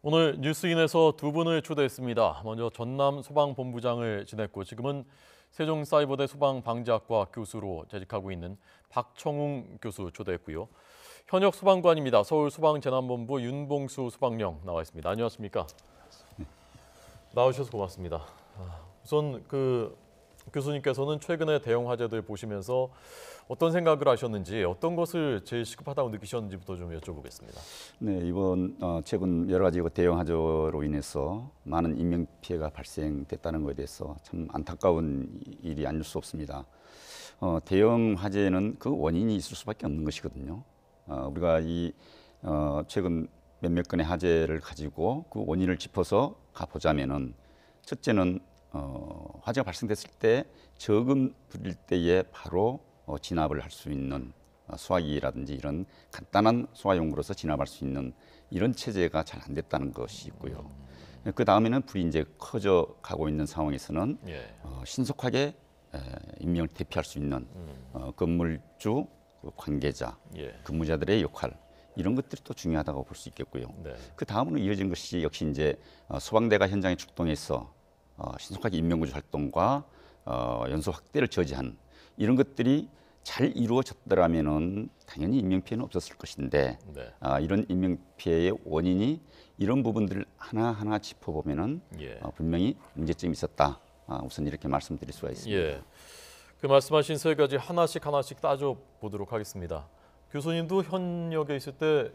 오늘 뉴스인에서 두 분을 초대했습니다. 먼저 전남 소방본부장을 지냈고 지금은 세종사이버대 소방방지학과 교수로 재직하고 있는 박청웅 교수 초대했고요. 현역 소방관입니다. 서울소방재난본부 윤봉수 소방령 나와 있습니다. 안녕하십니까? 나와주셔서 고맙습니다. 우선 교수님께서는 최근에 대형 화재들 보시면서 어떤 생각을 하셨는지, 어떤 것을 제일 시급하다고 느끼셨는지부터 좀 여쭤보겠습니다. 네, 이번 최근 여러 가지 대형 화재로 인해서 많은 인명 피해가 발생됐다는 것에 대해서 참 안타까운 일이 아닐 수 없습니다. 대형 화재는 그 원인이 있을 수밖에 없는 것이거든요. 우리가 최근 몇몇 건의 화재를 가지고 그 원인을 짚어서 가보자면은, 첫째는 화재가 발생됐을 때 저금 부릴 때에 바로 진압을 할 수 있는 소화기라든지 이런 간단한 소화용으로서 진압할 수 있는 이런 체제가 잘 안 됐다는 것이 있고요. 그 다음에는 불이 이제 커져 가고 있는 상황에서는 신속하게 인명을 대피할 수 있는 건물주, 관계자, 근무자들의 역할, 이런 것들이 또 중요하다고 볼 수 있겠고요. 그 다음으로 이어진 것이 역시 이제 소방대가 현장에 출동해서 신속하게 인명구조 활동과 연소 확대를 저지한 이런 것들이 잘 이루어졌더라면은 당연히 인명 피해는 없었을 것인데, 이런 인명 피해의 원인이 이런 부분들을 하나하나 짚어보면은 분명히 문제점이 있었다. 우선 이렇게 말씀드릴 수가 있습니다. 그 말씀하신 세 가지 하나씩 따져 보도록 하겠습니다. 교수님도 현역에 있을 때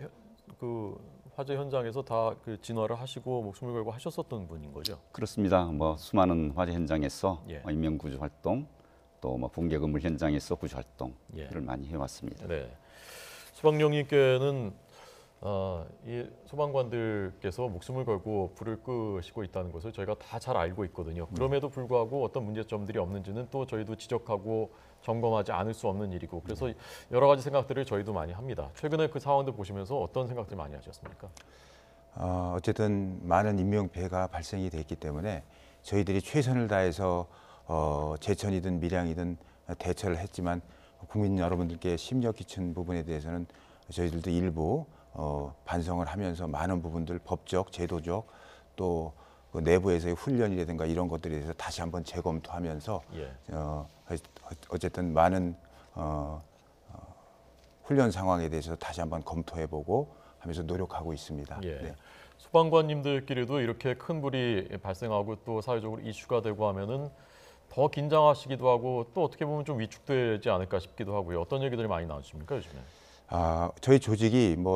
그 화재 현장에서 다 그 진화를 하시고 목숨을 걸고 하셨었던 분인 거죠? 그렇습니다. 수많은 화재 현장에서 인명구조 활동, 또 붕괴 건물 현장에서 구조 활동을 많이 해왔습니다. 소방령님께는 이 소방관들께서 목숨을 걸고 불을 끄시고 있다는 것을 저희가 다 잘 알고 있거든요. 그럼에도 불구하고 어떤 문제점들이 없는지는 또 저희도 지적하고 점검하지 않을 수 없는 일이고, 그래서 여러 가지 생각들을 저희도 많이 합니다. 최근에 그 상황들 보시면서 어떤 생각들 많이 하셨습니까? 어쨌든 많은 인명 피해가 발생이 됐기 때문에 저희들이 최선을 다해서 제천이든 밀양이든 대처를 했지만, 국민 여러분들께 심려 끼친 부분에 대해서는 저희들도 일부 반성을 하면서 많은 부분들, 법적, 제도적, 또 그 내부에서의 훈련이라든가 이런 것들에 대해서 다시 한번 재검토하면서 어쨌든 많은 훈련 상황에 대해서 다시 한번 검토해보고 하면서 노력하고 있습니다. 소방관님들끼리도 이렇게 큰 불이 발생하고 또 사회적으로 이슈가 되고 하면은 더 긴장하시기도 하고, 또 어떻게 보면 좀 위축되지 않을까 싶기도 하고요. 어떤 얘기들이 많이 나오십니까, 요즘에? 저희 조직이 1,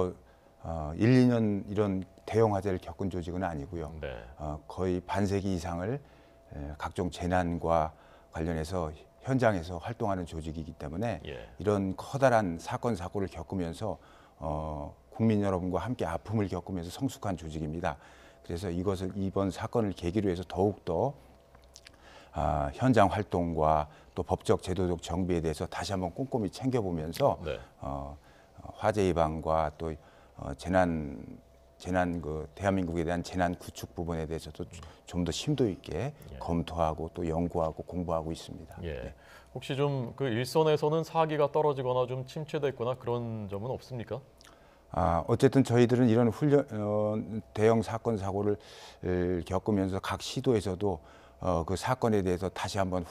2년 이런 대형 화재를 겪은 조직은 아니고요. 거의 반세기 이상을 각종 재난과 관련해서 현장에서 활동하는 조직이기 때문에 이런 커다란 사건, 사고를 겪으면서 국민 여러분과 함께 아픔을 겪으면서 성숙한 조직입니다. 그래서 이번 사건을 계기로 해서 더욱더 현장 활동과 또 법적, 제도적 정비에 대해서 다시 한번 꼼꼼히 챙겨보면서 화재 예방과 또 대한민국에 대한 재난 구축 부분에 대해서도 좀 더 심도 있게 검토하고 또 연구하고 공부하고 있습니다. 혹시 좀 그 일선에서는 사기가 떨어지거나 좀 침체됐거나 그런 점은 없습니까? 어쨌든 저희들은 이런 대형 사건, 사고를 겪으면서 각 시도에서도 그 사건에 대해서 다시 한번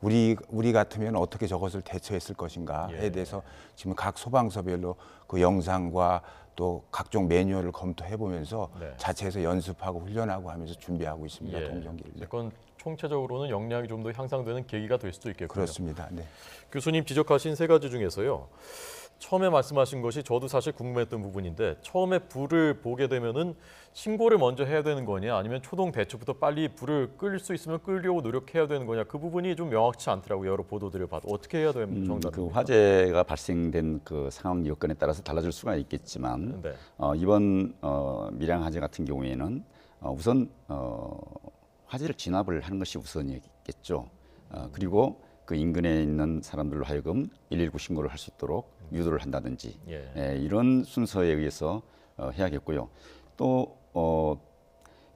우리 같으면 어떻게 저것을 대처했을 것인가에 대해서 지금 각 소방서별로 그 영상과 또 각종 매뉴얼을 검토해 보면서 자체에서 연습하고 훈련하고 하면서 준비하고 있습니다. 동정기를. 약간 총체적으로는 역량이 좀 더 향상되는 계기가 될 수도 있겠군요. 그렇습니다. 교수님 지적하신 세 가지 중에서요, 처음에 말씀하신 것이 저도 사실 궁금했던 부분인데, 처음에 불을 보게 되면은 신고를 먼저 해야 되는 거냐, 아니면 초동 대처부터 빨리 불을 끌 수 있으면 끌려고 노력해야 되는 거냐, 그 부분이 좀 명확치 않더라고요. 여러 보도들을 봐도. 어떻게 해야 되는 정답입니까? 그 화재가 발생된 그 상황 여건에 따라서 달라질 수가 있겠지만, 이번 밀양 화재 같은 경우에는 우선 화재를 진압을 하는 것이 우선이겠죠. 그리고 그 인근에 있는 사람들로 하여금 119 신고를 할 수 있도록 유도를 한다든지 이런 순서에 의해서 해야겠고요. 또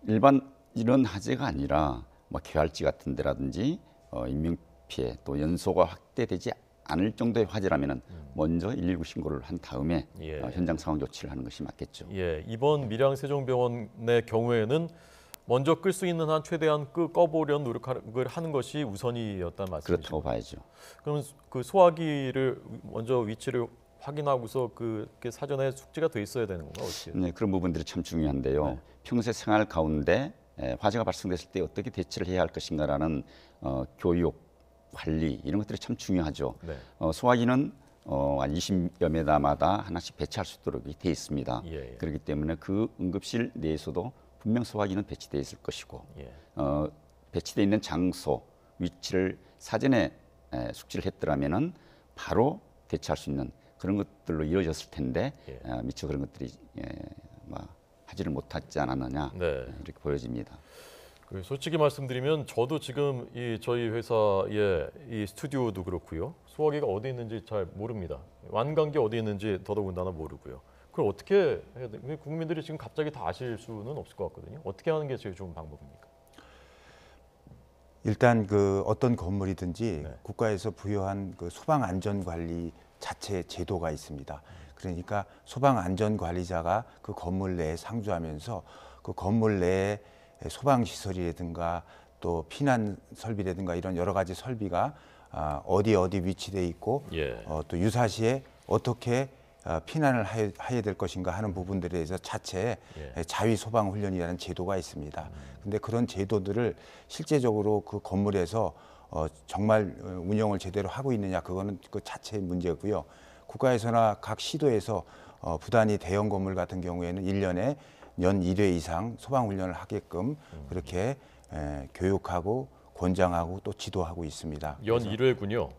일반 이런 화재가 아니라 개활지 같은 데라든지 인명 피해, 또 연소가 확대되지 않을 정도의 화재라면은 먼저 119 신고를 한 다음에 예. 현장 상황 조치를 하는 것이 맞겠죠. 예, 이번 밀양세종병원의 경우에는 먼저 끌 수 있는 한 최대한 꺼보려는 노력을 하는 것이 우선이었단 말씀이시죠? 그렇다고 봐야죠. 그러면 그 소화기를 먼저 위치를 확인하고서 그게 사전에 숙지가 돼 있어야 되는 건가 어떻게? 네, 그런 부분들이 참 중요한데요. 평소 생활 가운데 화재가 발생됐을 때 어떻게 대처를 해야 할 것인가라는 교육, 관리 이런 것들이 참 중요하죠. 네. 소화기는 한 20여 메다마다 하나씩 배치할 수 있도록 돼 있습니다. 예, 예. 그렇기 때문에 그 응급실 내에서도 분명 소화기는 배치되어 있을 것이고 예. 배치되어 있는 장소, 위치를 사전에 숙지를 했더라면은 바로 대처할 수 있는 그런 것들로 이루어졌을 텐데 예. 미처 그런 것들이 하지를 못하지 않았느냐 네. 이렇게 보여집니다. 솔직히 말씀드리면 저도 지금 이 저희 회사의 이 스튜디오도 그렇고요. 소화기가 어디 있는지 잘 모릅니다. 완강기 어디 있는지 더더군다나 모르고요. 그걸 어떻게 해야 돼? 국민들이 지금 갑자기 다 아실 수는 없을 것 같거든요. 어떻게 하는 게 제일 좋은 방법입니까? 일단 그 어떤 건물이든지 네. 국가에서 부여한 그 소방 안전 관리 자체 제도가 있습니다. 그러니까 소방 안전 관리자가 그 건물 내에 상주하면서 그 건물 내에 소방 시설이라든가 또 피난 설비라든가 이런 여러 가지 설비가 어디 위치돼 있고 예. 또 유사시에 어떻게 피난을 해야 될 것인가 하는 부분들에 대해서 자체 예. 자위 소방 훈련이라는 제도가 있습니다. 근데 그런 제도들을 실제적으로 그 건물에서 정말 운영을 제대로 하고 있느냐 그거는 그 자체의 문제고요. 국가에서나 각 시도에서 부단히 대형 건물 같은 경우에는 1년에 연 1회 이상 소방 훈련을 하게끔 그렇게 교육하고 권장하고 또 지도하고 있습니다. 연 1회군요.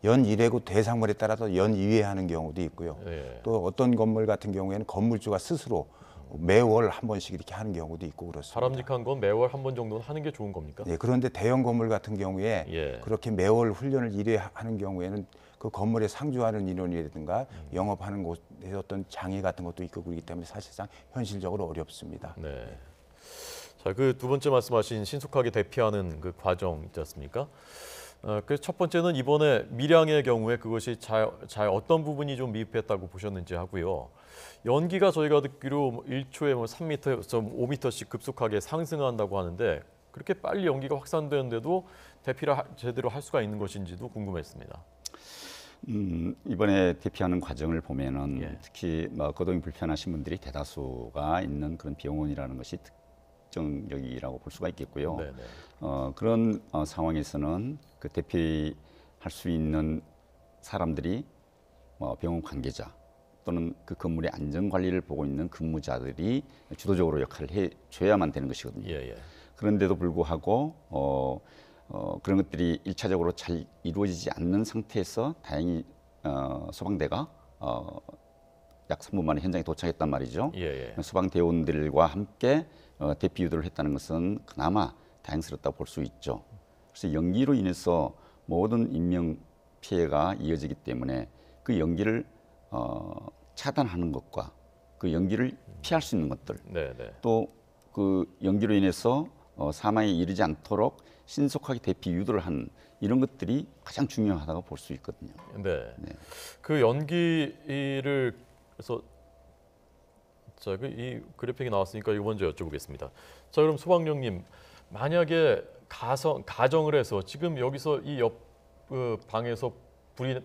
연 1회고 대상물에 따라서 연 2회 하는 경우도 있고요. 예. 또 어떤 건물 같은 경우에는 건물주가 스스로 매월 한 번씩 이렇게 하는 경우도 있고 그렇습니다. 바람직한 건 매월 한 번 정도는 하는 게 좋은 겁니까? 네, 그런데 대형 건물 같은 경우에 예. 그렇게 매월 훈련을 1회 하는 경우에는 그 건물에 상주하는 인원이라든가 영업하는 곳에 어떤 장애 같은 것도 있고 그렇기 때문에 사실상 현실적으로 어렵습니다. 네. 자, 그 두 번째 말씀하신 신속하게 대피하는 그 과정 있지 않습니까? 그 첫 번째는 이번에 밀양의 경우에 그것이 잘 어떤 부분이 좀 미흡했다고 보셨는지 하고요. 연기가 저희가 듣기로 1초에 3m, 5m씩 급속하게 상승한다고 하는데 그렇게 빨리 연기가 확산되는데도 대피를 제대로 할 수가 있는 것인지도 궁금했습니다. 이번에 대피하는 과정을 보면은 예. 특히 거동이 불편하신 분들이 대다수가 있는 그런 병원이라는 것이 특정적이라고 볼 수가 있겠고요. 네네. 그런 상황에서는 그 대피할 수 있는 사람들이 병원 관계자 또는 그 건물의 안전 관리를 보고 있는 근무자들이 주도적으로 역할을 해줘야만 되는 것이거든요. 예, 예. 그런데도 불구하고 그런 것들이 일차적으로 잘 이루어지지 않는 상태에서 다행히 소방대가 약 3분 만에 현장에 도착했단 말이죠. 예, 예. 소방대원들과 함께 대피 유도를 했다는 것은 그나마 다행스럽다고 볼 수 있죠. 그래서 연기로 인해서 모든 인명 피해가 이어지기 때문에 그 연기를 차단하는 것과 그 연기를 피할 수 있는 것들 네네. 또 그 연기로 인해서 사망에 이르지 않도록 신속하게 대피 유도를 하는 이런 것들이 가장 중요하다고 볼 수 있거든요. 네. 네. 그 연기를 그래서 자, 이 그래픽이 나왔으니까 이거 먼저 여쭤보겠습니다. 자, 그럼 소방령님 만약에 가정을 해서 지금 여기서 이 옆 방에서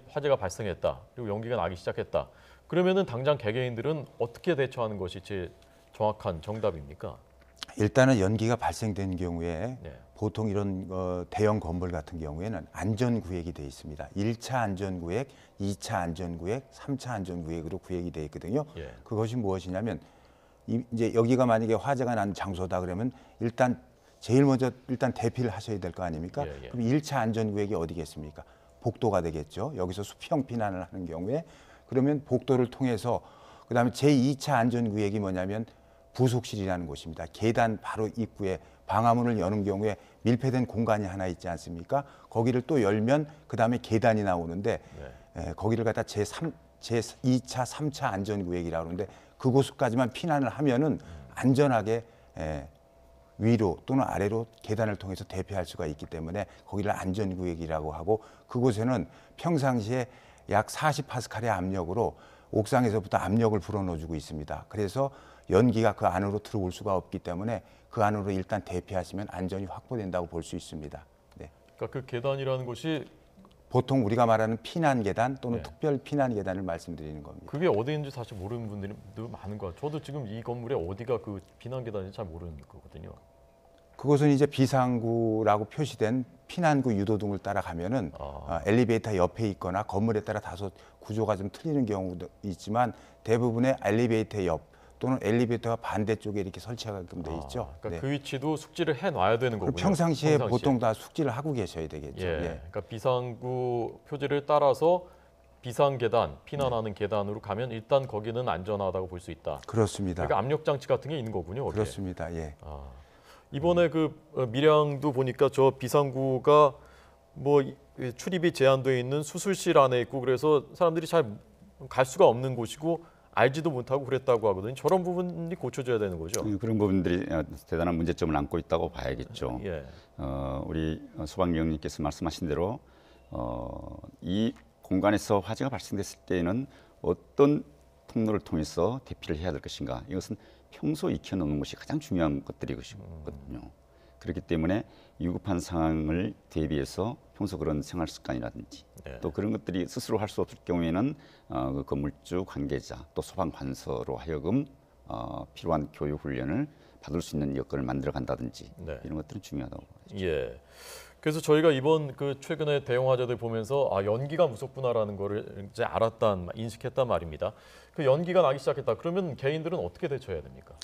화재가 발생했다. 그리고 연기가 나기 시작했다. 그러면은 당장 개개인들은 어떻게 대처하는 것이 제일 정확한 정답입니까? 일단은 연기가 발생된 경우에 네. 보통 이런 대형 건물 같은 경우에는 안전구역이 되어 있습니다. 1차 안전구역, 2차 안전구역, 3차 안전구역으로 구역이 되어 있거든요. 예. 그것이 무엇이냐면 이제 여기가 만약에 화재가 난 장소다 그러면 일단 제일 먼저 일단 대피를 하셔야 될 거 아닙니까? 예, 예. 그럼 1차 안전구역이 어디겠습니까? 복도가 되겠죠. 여기서 수평 피난을 하는 경우에 그러면 복도를 통해서 그다음에 제2차 안전구역이 뭐냐면 부속실이라는 곳입니다. 계단 바로 입구에 방화문을 여는 경우에 밀폐된 공간이 하나 있지 않습니까? 거기를 또 열면 그다음에 계단이 나오는데 거기를 갖다 제2차, 3차 안전구역이라고 하는데 그곳까지만 피난을 하면은 안전하게 위로 또는 아래로 계단을 통해서 대피할 수가 있기 때문에 거기를 안전구역이라고 하고, 그곳에는 평상시에 약 40파스칼의 압력으로 옥상에서부터 압력을 불어넣어주고 있습니다. 그래서 연기가 그 안으로 들어올 수가 없기 때문에 그 안으로 일단 대피하시면 안전이 확보된다고 볼 수 있습니다. 네. 그러니까 그 계단이라는 곳이 보통 우리가 말하는 피난 계단 또는 네. 특별 피난 계단을 말씀드리는 겁니다. 그게 어디인지 사실 모르는 분들이 많은 것 같아요. 저도 지금 이 건물에 어디가 그 비난 계단인지 잘 모르는 거거든요. 그곳은 이제 비상구라고 표시된 피난구 유도등을 따라가면은 엘리베이터 옆에 있거나 건물에 따라 다소 구조가 좀 틀리는 경우도 있지만, 대부분의 엘리베이터 옆 또는 엘리베이터가 반대쪽에 이렇게 설치하게끔 돼 있죠. 그러니까 네. 그 위치도 숙지를 해놔야 되는 거군요. 평상시에 보통 다 숙지를 하고 계셔야 되겠죠. 예. 예. 그러니까 비상구 표지를 따라서 비상 계단, 피난하는 계단으로 가면 일단 거기는 안전하다고 볼 수 있다. 그렇습니다. 그러니까 압력 장치 같은 게 있는 거군요. 거기에. 그렇습니다. 예. 이번에 그 밀양도 보니까 저 비상구가 뭐 출입이 제한되어 있는 수술실 안에 있고, 그래서 사람들이 잘 갈 수가 없는 곳이고 알지도 못하고 그랬다고 하거든요. 저런 부분이 고쳐져야 되는 거죠. 그런 부분들이 대단한 문제점을 안고 있다고 봐야겠죠. 예. 우리 소방위원님께서 말씀하신 대로 이 공간에서 화재가 발생됐을 때에는 어떤 통로를 통해서 대피를 해야 될 것인가, 이것은 평소 익혀놓는 것이 가장 중요한 것들이거든요. 그렇기 때문에 위급한 상황을 대비해서 평소 그런 생활 습관이라든지 또 그런 것들이 스스로 할 수 없을 경우에는 그 건물주 관계자 또 소방관서로 하여금 필요한 교육 훈련을 받을 수 있는 여건을 만들어 간다든지 이런 것들은 중요하다고 봐야죠. 예. 그래서 저희가 이번 그 최근에 대형 화재들 보면서 연기가 무섭구나라는 거를 이제 인식했단 말입니다. 그 연기가 나기 시작했다. 그러면 개인들은 어떻게 대처해야 됩니까?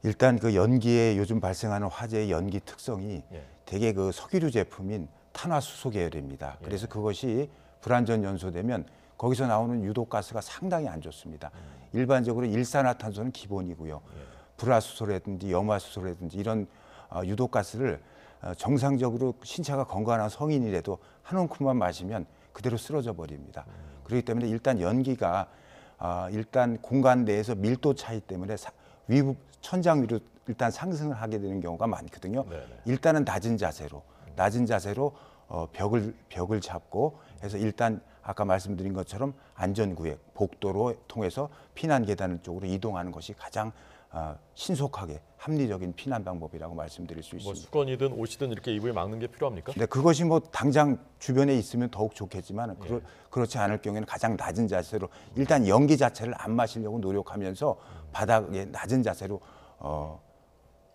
일단 그 연기에 요즘 발생하는 화재의 연기 특성이 예. 대개 그 석유류 제품인 탄화수소 계열입니다. 그래서 그것이 불안전 연소되면 거기서 나오는 유독가스가 상당히 안 좋습니다. 일반적으로 일산화탄소는 기본이고요. 불화수소라든지 염화수소라든지 이런 유독가스를 정상적으로 신체가 건강한 성인이라도 한 움큼만 마시면 그대로 쓰러져 버립니다. 그렇기 때문에 일단 연기가 일단 공간 내에서 밀도 차이 때문에 위부 천장 위로 일단 상승을 하게 되는 경우가 많거든요. 일단은 낮은 자세로 벽을 잡고 해서 일단 아까 말씀드린 것처럼 안전구역, 복도로 통해서 피난 계단 쪽으로 이동하는 것이 가장 신속하게 합리적인 피난 방법이라고 말씀드릴 수 있습니다. 뭐 수건이든 옷이든 이렇게 이불 막는 게 필요합니까? 네, 그것이 뭐 당장 주변에 있으면 더욱 좋겠지만 그렇지 않을 경우에는 가장 낮은 자세로 일단 연기 자체를 안 마시려고 노력하면서 바닥에 낮은 자세로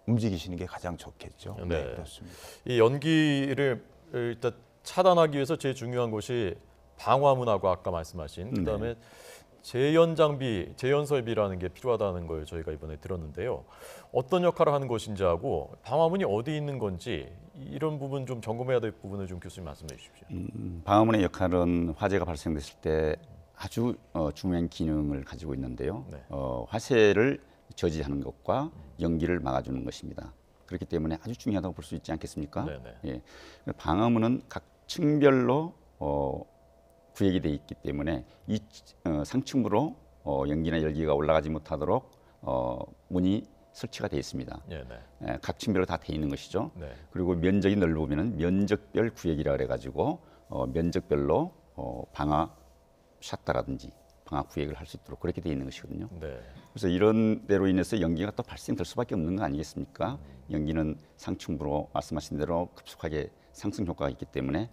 움직이시는 게 가장 좋겠죠. 네, 그렇습니다. 이 연기를 일단 차단하기 위해서 제일 중요한 것이 방화문하고 아까 말씀하신 그다음에 재연 장비, 재연 설비라는 게 필요하다는 걸 저희가 이번에 들었는데요. 어떤 역할을 하는 것인지 하고 방화문이 어디 있는 건지 이런 부분 좀 점검해야 될 부분을 좀 교수님 말씀해 주십시오. 방화문의 역할은 화재가 발생됐을 때 아주 중요한 기능을 가지고 있는데요. 화재를 저지하는 것과 연기를 막아주는 것입니다. 그렇기 때문에 아주 중요하다고 볼 수 있지 않겠습니까? 예. 방화문은 각 층별로 구획이 되어 있기 때문에 이 상층부로 연기나 열기가 올라가지 못하도록 문이 설치가 되어 있습니다. 각 층별로 다 되어 있는 것이죠. 그리고 면적이 넓으면 면적별 구획이라 그래가지고 면적별로 방화 샷다라든지 방화 구획을 할 수 있도록 그렇게 되어 있는 것이거든요. 그래서 이런 데로 인해서 연기가 또 발생될 수밖에 없는 거 아니겠습니까? 연기는 상층부로 말씀하신 대로 급속하게 상승 효과가 있기 때문에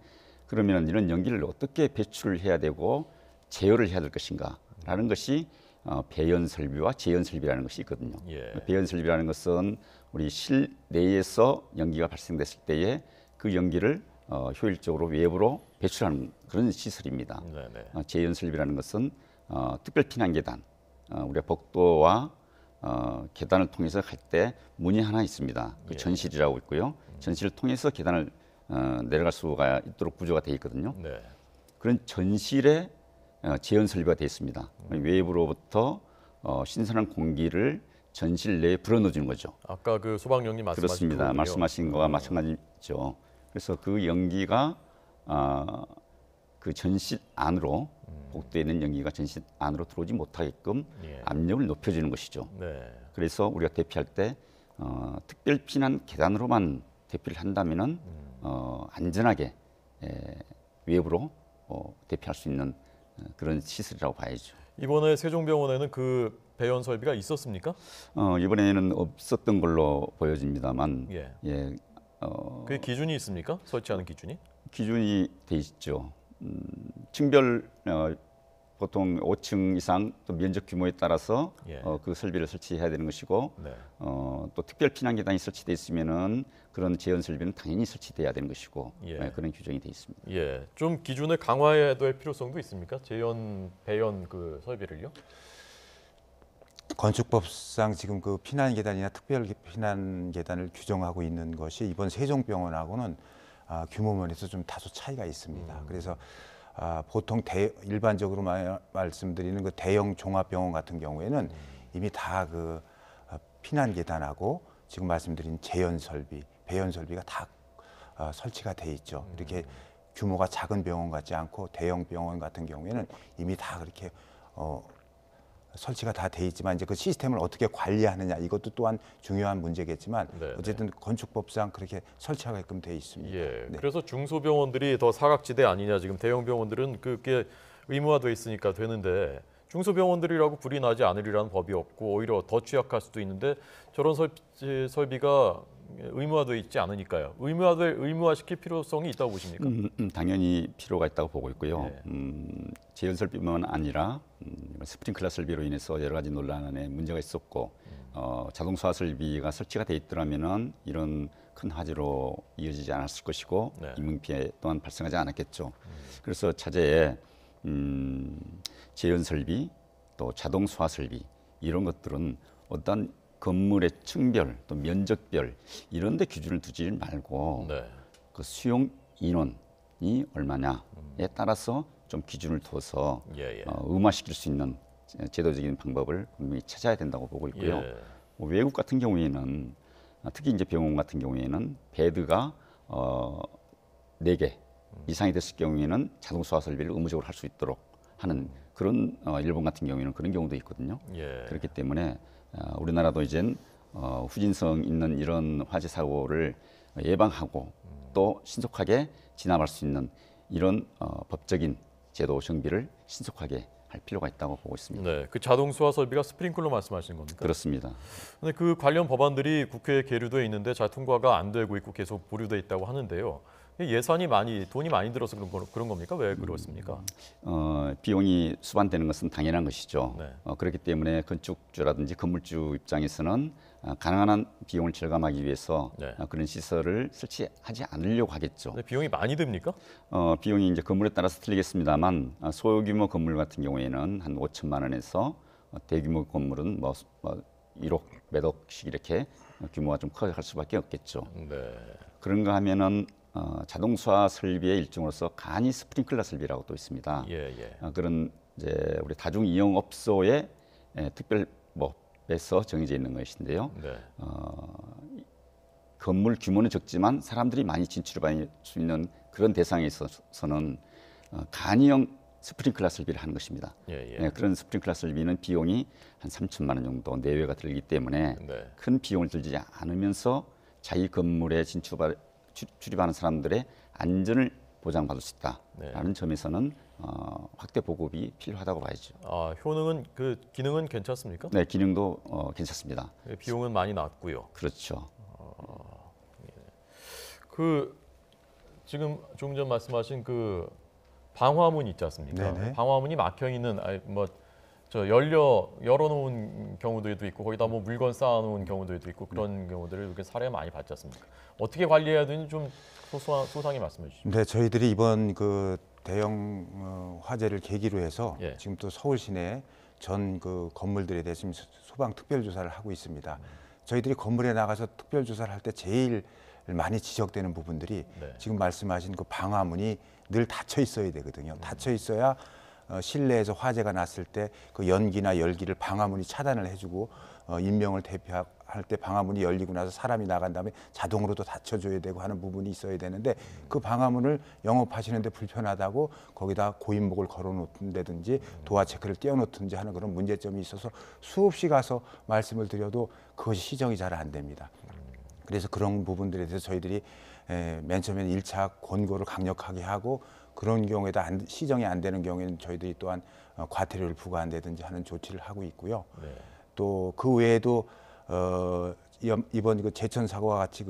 그러면 이런 연기를 어떻게 배출을 해야 되고 제어를 해야 될 것인가라는 것이 배연 설비와 재연 설비라는 것이 있거든요. 배연 설비라는 것은 우리 실내에서 연기가 발생됐을 때에 그 연기를 효율적으로 외부로 배출하는 그런 시설입니다. 재연 설비라는 것은 특별 피난 계단, 우리가 복도와 계단을 통해서 갈 때 문이 하나 있습니다. 그 전실이라고 있고요. 전실을 통해서 계단을 내려갈 수가 있도록 구조가 되어 있거든요. 그런 전실에 재연 설비가 되어 있습니다. 외부로부터 신선한 공기를 전실 내에 불어넣어주는 거죠. 아까 그 소방연기 말씀하신 그렇습니다. 거군요. 말씀하신 거와 마찬가지죠. 그래서 그 연기가 그 전실 안으로 복도에 있는 연기가 전실 안으로 들어오지 못하게끔 압력을 높여주는 것이죠. 그래서 우리가 대피할 때 특별 피난 계단으로만 대피를 한다면은 안전하게 외부로 대피할 수 있는 그런 시설이라고 봐야죠. 이번에 세종병원에는 그 배연 설비가 있었습니까? 이번에는 없었던 걸로 보여집니다만, 예. 그 기준이 있습니까? 설치하는 기준이? 기준이 돼 있죠. 층별 보통 5층 이상 또 면적 규모에 따라서 그 설비를 설치해야 되는 것이고, 네. 또 특별 피난 계단이 설치돼 있으면은 그런 재현 설비는 당연히 설치돼야 되는 것이고, 그런 규정이 돼 있습니다. 예, 좀 기준을 강화해야 될 필요성도 있습니까? 재현, 배연 그 설비를요? 건축법상 지금 그 피난 계단이나 특별 피난 계단을 규정하고 있는 것이 이번 세종병원하고는 규모 면에서 좀 다소 차이가 있습니다. 그래서 보통 일반적으로 말씀드리는 그 대형 종합병원 같은 경우에는 이미 다 그 피난 계단하고 지금 말씀드린 재현 설비, 배연 설비가 다 설치가 돼 있죠. 이렇게 규모가 작은 병원 같지 않고 대형 병원 같은 경우에는 이미 다 그렇게 설치가 다 돼 있지만 이제 그 시스템을 어떻게 관리하느냐 이것도 또한 중요한 문제겠지만 어쨌든 건축법상 그렇게 설치하게끔 돼 있습니다. 예. 그래서 중소병원들이 더 사각지대 아니냐, 지금 대형 병원들은 그게 의무화돼 있으니까 되는데 중소병원들이라고 불이 나지 않으리라는 법이 없고 오히려 더 취약할 수도 있는데 저런 설비가 의무화돼 있지 않으니까요. 의무화시킬 필요성이 있다고 보십니까? 당연히 필요가 있다고 보고 있고요. 재현 설비만 아니라 스프링클러 설비로 인해서 여러 가지 논란에 문제가 있었고 자동 소화 설비가 설치가 돼 있더라면은 이런 큰 화재로 이어지지 않았을 것이고 인명 피해 또한 발생하지 않았겠죠. 그래서 차제에 재현 설비 또 자동 소화 설비 이런 것들은 어떤 건물의 층별 또 면적별 이런 데 기준을 두지 말고 그 수용 인원이 얼마냐에 따라서 좀 기준을 둬서 의무화시킬 수 있는 제도적인 방법을 분명히 찾아야 된다고 보고 있고요. 외국 같은 경우에는 특히 이제 병원 같은 경우에는 베드가 4개 이상이 됐을 경우에는 자동 소화 설비를 의무적으로 할 수 있도록 하는 그런 일본 같은 경우에는 그런 경우도 있거든요. 그렇기 때문에 우리나라도 이젠 후진성 있는 이런 화재 사고를 예방하고 또 신속하게 진압할 수 있는 이런 법적인 제도 정비를 신속하게 할 필요가 있다고 보고 있습니다. 네, 그 자동 소화 설비가 스프링클러 말씀하시는 겁니까? 그렇습니다. 근데 그 관련 법안들이 국회에 계류돼 있는데 잘 통과가 안 되고 있고 계속 보류돼 있다고 하는데요. 돈이 많이 들어서 그런 겁니까? 왜 그렇습니까? 비용이 수반되는 것은 당연한 것이죠. 그렇기 때문에 건축주라든지 건물주 입장에서는 가능한 한 비용을 절감하기 위해서 그런 시설을 설치하지 않으려고 하겠죠. 비용이 많이 듭니까? 비용이 이제 건물에 따라서 틀리겠습니다만 소규모 건물 같은 경우에는 한 5천만 원에서 대규모 건물은 뭐 1억 몇 억씩 이렇게 규모가 좀 커갈 수밖에 없겠죠. 그런가 하면은 자동 소화 설비의 일종으로서 간이 스프링클러 설비라고 또 있습니다. 그런 이제 우리 다중 이용업소의 특별법에서 정해져 있는 것인데요. 건물 규모는 적지만 사람들이 많이 진출할 수 있는 그런 대상에 있어서는 간이형 스프링클러 설비를 하는 것입니다. 그런 스프링클러 설비는 비용이 한 3천만 원 정도 내외가 들기 때문에 큰 비용을 들지 않으면서 자기 건물에 출입하는 사람들의 안전을 보장받을 수 있다라는 점에서는 확대 보급이 필요하다고 봐야죠. 효능은 기능은 괜찮습니까? 네, 기능도 괜찮습니다. 비용은 많이 낮고요. 그렇죠. 지금 조금 전 말씀하신 그 방화문 있지 않습니까? 방화문이 막혀 있는 열어놓은 경우들도 있고 거기다 뭐 물건 쌓아놓은 경우들도 있고 그런 경우들을 이렇게 사례 많이 봤지 않습니까? 어떻게 관리해야 되는지 좀 소상히 말씀해 주시죠. 네, 저희들이 이번 그 대형 화재를 계기로 해서 지금 또 서울 시내 전 그 건물들에 대해서 지금 소방 특별 조사를 하고 있습니다. 저희들이 건물에 나가서 특별 조사를 할 때 제일 많이 지적되는 부분들이 지금 말씀하신 그 방화문이 늘 닫혀 있어야 되거든요. 닫혀 있어야 실내에서 화재가 났을 때 그 연기나 열기를 방화문이 차단을 해주고 인명을 대피할 할 때 방화문이 열리고 나서 사람이 나간 다음에 자동으로 또 닫혀줘야 되고 하는 부분이 있어야 되는데 그 방화문을 영업하시는데 불편하다고 거기다 고인목을 걸어놓든다든지 도화 체크를 띄워놓든지 하는 그런 문제점이 있어서 수없이 가서 말씀을 드려도 그것이 시정이 잘 안 됩니다. 그래서 그런 부분들에 대해서 저희들이 맨 처음에 1차 권고를 강력하게 하고 그런 경우에도 시정이 안 되는 경우에는 저희들이 또한 과태료를 부과한다든지 하는 조치를 하고 있고요. 네. 또 그 외에도 이번 그 제천 사고와 같이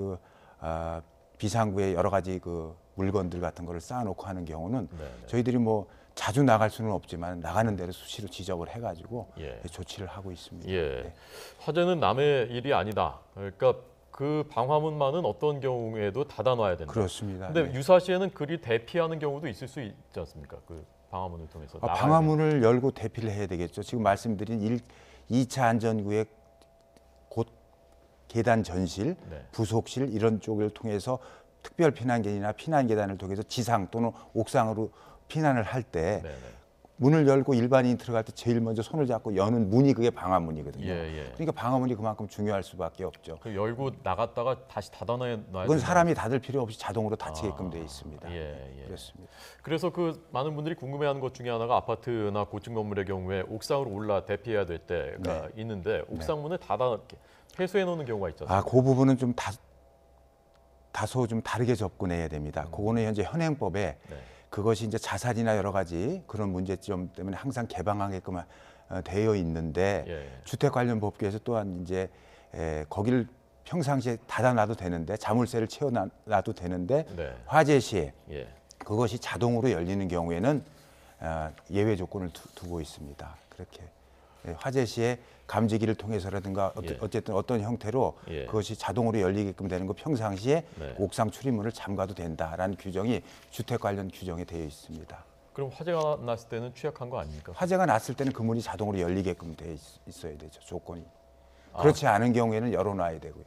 비상구에 여러 가지 그 물건들 같은 거를 쌓아놓고 하는 경우는 저희들이 뭐 자주 나갈 수는 없지만 나가는 대로 수시로 지적을 해가지고 조치를 하고 있습니다. 네. 화재는 남의 일이 아니다. 그러니까 그 방화문만은 어떤 경우에도 닫아놔야 된다. 그렇습니다. 근데 유사시에는 그리 대피하는 경우도 있을 수 있지 않습니까? 그 방화문을 통해서. 방화문을 열고 대피를 해야 되겠죠. 지금 말씀드린 2차 안전구역 곧 계단 전실, 부속실 이런 쪽을 통해서 특별 피난계단이나 피난 계단을 통해서 지상 또는 옥상으로 피난을 할 때 문을 열고 일반인이 들어갈 때 제일 먼저 손을 잡고 여는 문이 그게 방화문이거든요. 그러니까 방화문이 그만큼 중요할 수밖에 없죠. 그 열고 나갔다가 다시 닫아놔야 그건 사람이 닫을 필요 없이 자동으로 닫히게끔 되어 있습니다. 그렇습니다. 그래서 그 많은 분들이 궁금해하는 것 중에 하나가 아파트나 고층 건물의 경우에 옥상으로 올라 대피해야 될 때가 있는데 옥상 문을 닫아 폐쇄해 놓는 경우가 있죠. 그 부분은 좀 다소 좀 다르게 접근해야 됩니다. 그거는 현재 현행법에 그것이 이제 자살이나 여러 가지 그런 문제점 때문에 항상 개방하게끔 되어 있는데 주택 관련 법규에서 또한 이제 거기를 평상시에 닫아놔도 되는데 자물쇠를 채워놔도 되는데 화재 시에 그것이 자동으로 열리는 경우에는 예외 조건을 두고 있습니다. 그렇게 화재 시에 감지기를 통해서라든가 어쨌든 어떤 형태로 그것이 자동으로 열리게끔 되는 거 평상시에 옥상 출입문을 잠가도 된다라는 규정이 주택 관련 규정에 되어 있습니다. 그럼 화재가 났을 때는 취약한 거 아닙니까? 화재가 났을 때는 그 문이 자동으로 열리게끔 되어 있어야 되죠. 조건이. 그렇지 않은 경우에는 열어놔야 되고요.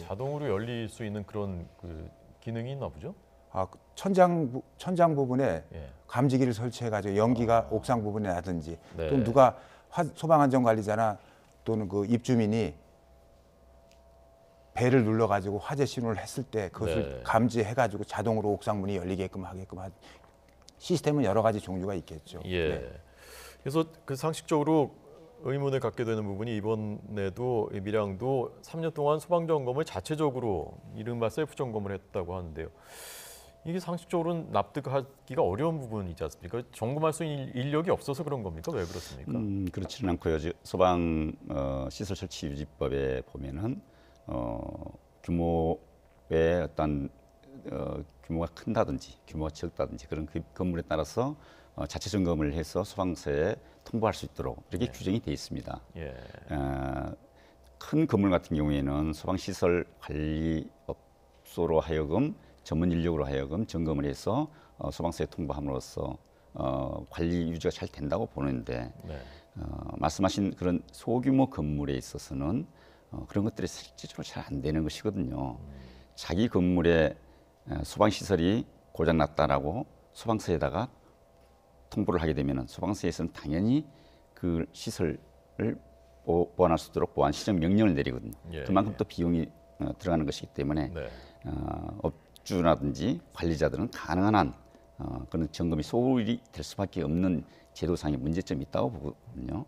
자동으로 열릴 수 있는 그런 그 기능이 있나 보죠? 천장 부분에 감지기를 설치해가지고 연기가 옥상 부분에 나든지 또 누가 소방안전관리자나 또는 그 입주민이 벨을 눌러가지고 화재 신호를 했을 때 그것을 감지해가지고 자동으로 옥상 문이 열리게끔 하게끔 한 시스템은 여러 가지 종류가 있겠죠. 그래서 그 상식적으로 의문을 갖게 되는 부분이 이번에도 밀양도 3년 동안 소방 점검을 자체적으로 이른바 셀프 점검을 했다고 하는데요. 이게 상식적으로는 납득하기가 어려운 부분이지 않습니까? 점검할 수 있는 인력이 없어서 그런 겁니까? 왜 그렇습니까? 그렇지는 않고요. 소방 시설 설치 유지법에 보면은 규모의 어떤 규모가 큰다든지 규모가 적다든지 그런 그 건물에 따라서 자체 점검을 해서 소방서에 통보할 수 있도록 이렇게 규정이 되어 있습니다. 큰 건물 같은 경우에는 소방시설 관리업소로 하여금 전문 인력으로 하여금 점검을 해서 소방서에 통보함으로써 관리 유지가 잘 된다고 보는데 말씀하신 그런 소규모 건물에 있어서는 그런 것들이 실질적으로 잘 안 되는 것이거든요. 자기 건물에 소방시설이 고장났다라고 소방서에다가 통보를 하게 되면 소방서에서는 당연히 그 시설을 보완할 수 있도록 보완 시정 명령을 내리거든요. 그만큼 또 비용이 들어가는 것이기 때문에 업주라든지 관리자들은 가능한 한 그런 점검이 소홀히 될 수밖에 없는 제도상의 문제점이 있다고 보거든요.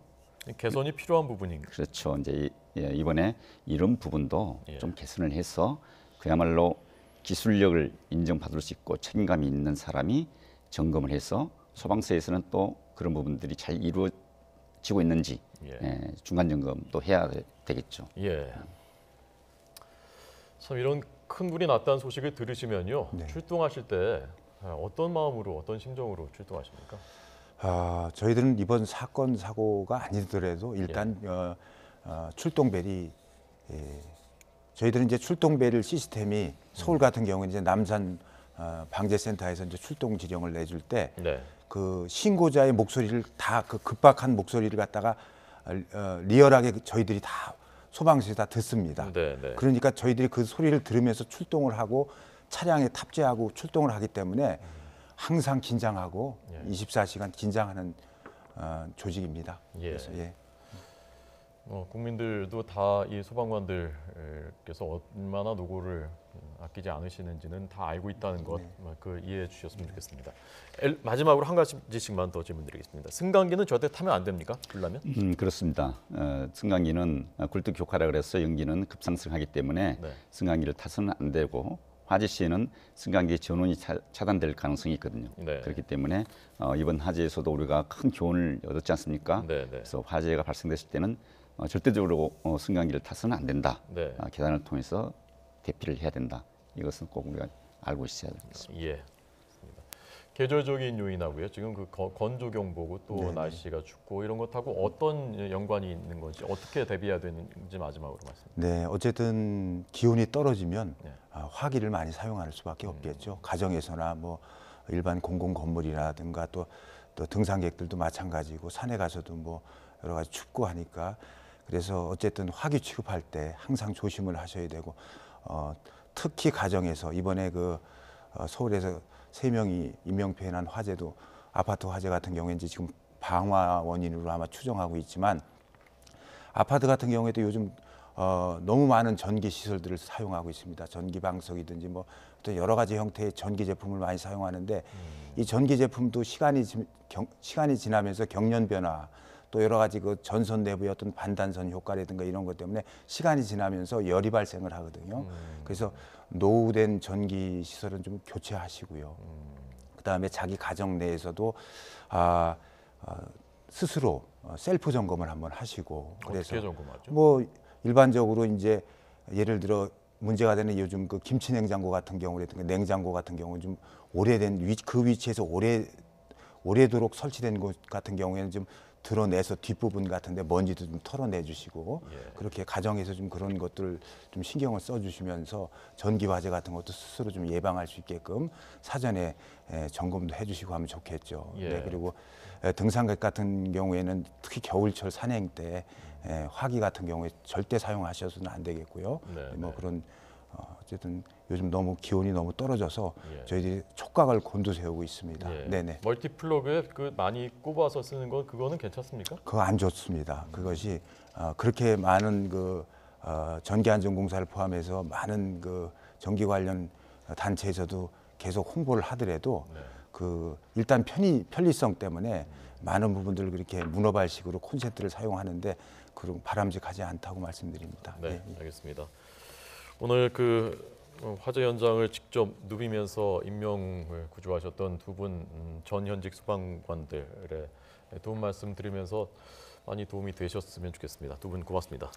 개선이 필요한 부분인가요? 그렇죠. 이제 이번에 이런 부분도 좀 개선을 해서 그야말로 기술력을 인정받을 수 있고 책임감이 있는 사람이 점검을 해서 소방서에서는 또 그런 부분들이 잘 이루어지고 있는지 중간 점검도 해야 되겠죠. 참 이런 큰 불이 났다는 소식을 들으시면요. 출동하실 때 어떤 마음으로 어떤 심정으로 출동하십니까? 저희들은 이번 사건 사고가 아니더라도 일단 출동벨이 저희들은 이제 출동벨 시스템이 서울 같은 경우는 이제 남산 방재센터에서 이제 출동 지령을 내줄 때 그 신고자의 목소리를 다 그 급박한 목소리를 갖다가 리얼하게 저희들이 다 소방서에 다 듣습니다. 그러니까 저희들이 그 소리를 들으면서 출동을 하고 차량에 탑재하고 출동을 하기 때문에 항상 긴장하고 24시간 긴장하는 조직입니다. 그래서 국민들도 다 이 소방관들께서 얼마나 노고를 아끼지 않으시는지는 다 알고 있다는 것, 그 이해해 주셨으면 좋겠습니다. 마지막으로 한 가지씩만 더 질문드리겠습니다. 승강기는 절대 타면 안 됩니까? 불나면? 그렇습니다. 승강기는 굴뚝 효과라 그래서 연기는 급상승하기 때문에 네. 승강기를 타서는 안 되고 화재 시에는 승강기 전원이 차단될 가능성이 있거든요. 네. 그렇기 때문에 이번 화재에서도 우리가 큰 교훈을 얻었지 않습니까? 네, 네. 그래서 화재가 발생됐을 때는 절대적으로 승강기를 타서는 안 된다. 네. 계단을 통해서 대피를 해야 된다. 이것은 꼭 우리가 알고 있어야 되겠습니다. 예. 맞습니다. 계절적인 요인하고요. 지금 그 건조 경보고 또 네네. 날씨가 춥고 이런 것하고 어떤 연관이 있는 건지 어떻게 대비해야 되는지 마지막으로 말씀. 네, 어쨌든 기온이 떨어지면 네. 화기를 많이 사용할 수밖에 없겠죠. 가정에서나 뭐 일반 공공 건물이라든가 또 등산객들도 마찬가지고 산에 가서도 뭐 여러 가지 춥고 하니까 그래서 어쨌든 화기 취급할 때 항상 조심을 하셔야 되고 특히 가정에서 이번에 서울에서 3명이 인명피해난 화재도 아파트 화재 같은 경우에 이제 지금 방화 원인으로 아마 추정하고 있지만 아파트 같은 경우에도 요즘 너무 많은 전기 시설들을 사용하고 있습니다. 전기 방석이든지 뭐 또 여러 가지 형태의 전기 제품을 많이 사용하는데 이 전기 제품도 시간이 지나면서 경련 변화 또 여러 가지 그 전선 내부의 어떤 반단선 효과라든가 이런 것 때문에 시간이 지나면서 열이 발생을 하거든요. 그래서 노후된 전기 시설은 좀 교체하시고요. 그다음에 자기 가정 내에서도 스스로 셀프 점검을 한번 하시고 어떻게 점검하죠? 뭐 일반적으로 이제 예를 들어 문제가 되는 요즘 그 김치 냉장고 같은 경우라든가 냉장고 같은 경우 좀 오래된 그 위치에서 오래도록 설치된 곳 같은 경우에는 좀 드러내서 뒷부분 같은데 먼지도 좀 털어내 주시고 그렇게 가정에서 좀 그런 것들을 좀 신경을 써 주시면서 전기 화재 같은 것도 스스로 좀 예방할 수 있게끔 사전에 점검도 해 주시고 하면 좋겠죠. 네, 그리고 등산객 같은 경우에는 특히 겨울철 산행 때 화기 같은 경우에 절대 사용하셔서는 안 되겠고요. 뭐 그런 어쨌든 요즘 너무 기온이 너무 떨어져서 저희들이 촉각을 곤두세우고 있습니다. 네네. 멀티플러그에 많이 꼽아서 쓰는 거 그거는 괜찮습니까? 그거 안 좋습니다. 그것이 그렇게 많은 전기안전공사를 포함해서 많은 전기 관련 단체에서도 계속 홍보를 하더라도 일단 편리성 때문에 많은 부분들을 그렇게 문어발식으로 콘센트를 사용하는데 그런 바람직하지 않다고 말씀드립니다. 네, 알겠습니다. 오늘 화재 현장을 직접 누비면서 인명을 구조하셨던 두 분 전현직 소방관들의 도움 말씀 드리면서 많이 도움이 되셨으면 좋겠습니다. 두 분 고맙습니다.